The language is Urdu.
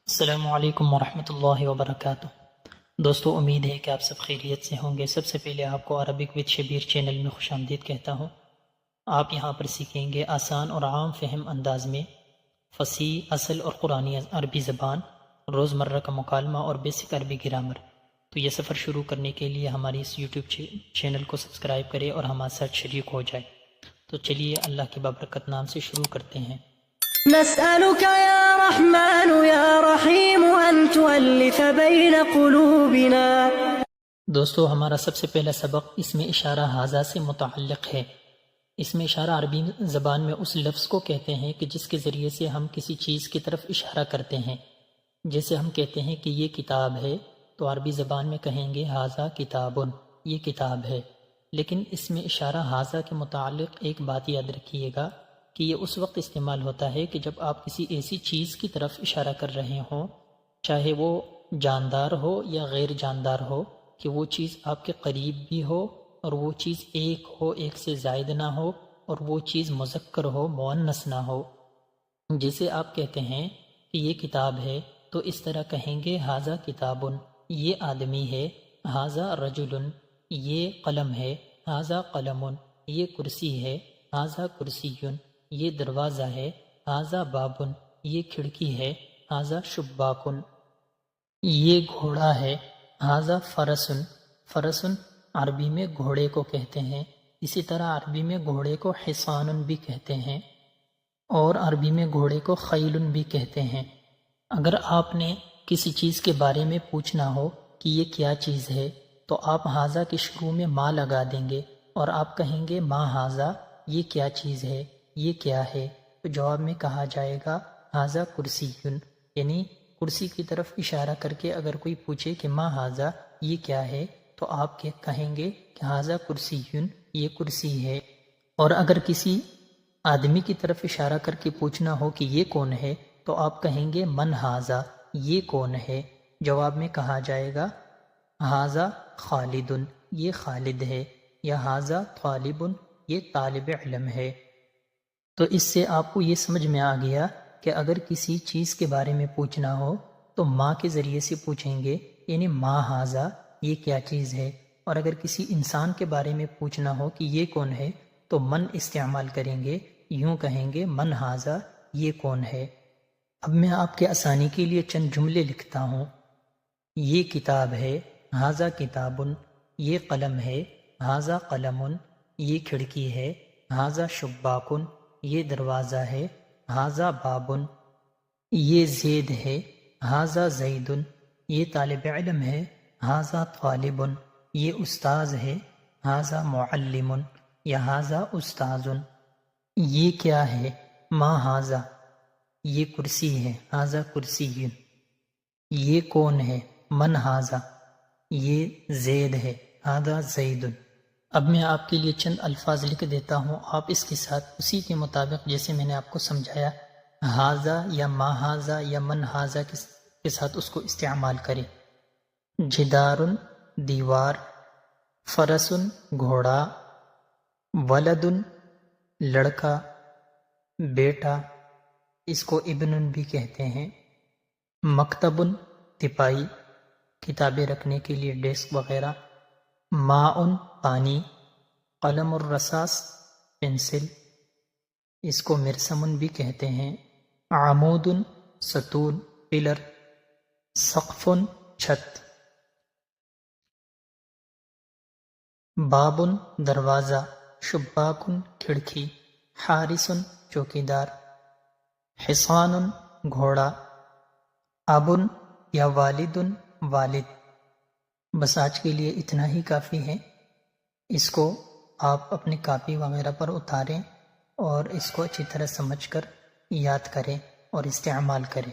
السلام علیکم ورحمۃ اللہ وبرکاتہ۔ دوستو، امید ہے کہ آپ سب خیریت سے ہوں گے۔ سب سے پہلے آپ کو عربک وتھ شبیر چینل میں خوش آمدید کہتا ہوں۔ آپ یہاں پر سیکھیں گے آسان اور عام فہم انداز میں فصیح، اصل اور قرآنی عربی زبان، روزمرہ کا مکالمہ اور بیسک عربی گرامر۔ تو یہ سفر شروع کرنے کے لیے ہماری اس یوٹیوب چینل کو سبسکرائب کریں اور ہمارے ساتھ شریک ہو جائے۔ تو چلیے اللہ کے بابرکت نام سے شروع کرتے ہیں۔ نسألك يا رحمن يا رحيم أن تؤلف بين قلوبنا۔ دوستو، ہمارا سب سے پہلا سبق اسم اشارہ ھذا سے متعلق ہے۔ اسم اشارہ عربی زبان میں اس لفظ کو کہتے ہیں کہ جس کے ذریعے سے ہم کسی چیز کی طرف اشارہ کرتے ہیں۔ جیسے ہم کہتے ہیں کہ یہ کتاب ہے تو عربی زبان میں کہیں گے ھذا کتابن، یہ کتاب ہے۔ لیکن اسم اشارہ ھذا کے متعلق ایک بات یاد رکھیے گا کہ یہ اس وقت استعمال ہوتا ہے کہ جب آپ کسی ایسی چیز کی طرف اشارہ کر رہے ہوں، چاہے وہ جاندار ہو یا غیر جاندار ہو، کہ وہ چیز آپ کے قریب بھی ہو اور وہ چیز ایک ہو، ایک سے زائد نہ ہو، اور وہ چیز مذکر ہو، مؤنث نہ ہو۔ جیسے آپ کہتے ہیں کہ یہ کتاب ہے تو اس طرح کہیں گے ھذا کتابن، یہ آدمی ہے، ھذا رجل، یہ قلم ہے، ھذا قلم، یہ کرسی ہے، ھذا کرسی، یہ دروازہ ہے، ھذا باب، یہ کھڑکی ہے، ھذا شباک، یہ گھوڑا ہے، ھذا فرس، فرس عربی میں گھوڑے کو کہتے ہیں۔ اسی طرح عربی میں گھوڑے کو حصان بھی کہتے ہیں اور عربی میں گھوڑے کو خیل بھی کہتے ہیں۔ اگر آپ نے کسی چیز کے بارے میں پوچھنا ہو کہ یہ کیا چیز ہے تو آپ ھذا کے شروع میں ما لگا دیں گے اور آپ کہیں گے ما ھذا، یہ کیا چیز ہے، یہ کیا ہے؟ تو جواب میں کہا جائے گا ھذا کرسی، یعنی کرسی کی طرف اشارہ کر کے اگر کوئی پوچھے کہ ما ھذا، یہ کیا ہے، تو آپ کہیں گے کہ ھذا کرسی، یہ کرسی ہے۔ اور اگر کسی آدمی کی طرف اشارہ کر کے پوچھنا ہو کہ یہ کون ہے تو آپ کہیں گے من ھذا، یہ کون ہے؟ جواب میں کہا جائے گا ھذا خالد، یہ خالد ہے، یا ھذا طالب، یہ طالب علم ہے۔ تو اس سے آپ کو یہ سمجھ میں آ گیا کہ اگر کسی چیز کے بارے میں پوچھنا ہو تو ما کے ذریعے سے پوچھیں گے، یعنی ما ھذا، یہ کیا چیز ہے۔ اور اگر کسی انسان کے بارے میں پوچھنا ہو کہ یہ کون ہے تو من استعمال کریں گے، یوں کہیں گے من ھذا، یہ کون ہے۔ اب میں آپ کے آسانی کے لیے چند جملے لکھتا ہوں۔ یہ کتاب ہے، ھذا کتابن، یہ قلم ہے، ھذا قلم، یہ کھڑکی ہے، ھذا شباکن، یہ دروازہ ہے، ھذا بابن، یہ زید ہے، ھذا زیدن، یہ طالب علم ہے، ھذا طالب، یہ استاذ ہے، ھذا معلم، یا ھذا استاذ۔ یہ کیا ہے؟ ما ھذا، یہ کرسی ہے، ھذا کرسی۔ یہ کون ہے؟ من ھذا، یہ زید ہے، ھذا زید۔ اب میں آپ کے لیے چند الفاظ لکھ دیتا ہوں، آپ اس کے ساتھ اسی کے مطابق جیسے میں نے آپ کو سمجھایا ھذا یا ما ھذا یا من ھذا کے ساتھ اس کو استعمال کریں۔ جدار، دیوار، فرس، گھوڑا، ولد، لڑکا، بیٹا، اس کو ابن بھی کہتے ہیں، مکتب، تپائی، کتابیں رکھنے کے لیے ڈیسک وغیرہ، ماء، پانی، قلم الرصاص، پنسل، اس کو مرسم بھی کہتے ہیں، عمود، ستون، پلر، سقف، چھت، باب، دروازہ، شباک، کھڑکی، حارس، چوکیدار، حصان، گھوڑا، اب یا والد، والد۔ بس آج کے لیے اتنا ہی کافی ہے۔ اس کو آپ اپنی کاپی وغیرہ پر اتاریں اور اس کو اچھی طرح سمجھ کر یاد کریں اور استعمال کریں۔